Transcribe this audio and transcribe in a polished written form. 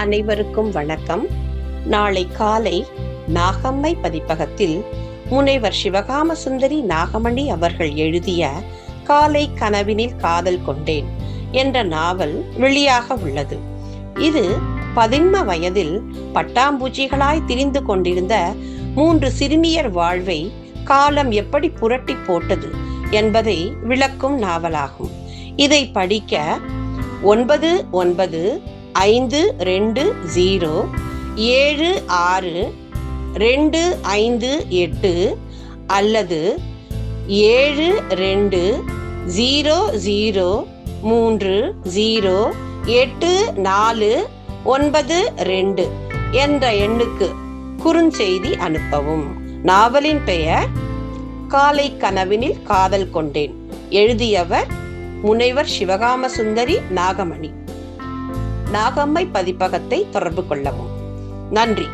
அனைவருக்கும் வணக்கம். நாளை காலை நாகம்மை பதிப்பகத்தில் முனைவர் சிவகாம சுந்தரி நாகமணி அவர்கள் எழுதிய காலை கனவினில் காதல் கொண்டேன் என்ற நாவல் வெளியாக உள்ளது. இது 11 வயதில் பட்டாம்பூச்சிகளாய் திரிந்து கொண்டிருந்த 3 சிறுமியர் வாழ்வை காலம் எப்படி புரட்டி போட்டது என்பதை விளக்கும் நாவலாகும். இதை படிக்க 9920762558 அல்லது 7230308492 என்ற எண்ணுக்கு குறுஞ்செய்தி அனுப்பவும். நாவலின் பெயர் காலை கனவினில் காதல் கொண்டேன். எழுதியவர் முனைவர் சிவகாம சுந்தரி நாகமணி. நாகம்மை பதிப்பகத்தை தொடர்பு கொள்ளவும். நன்றி.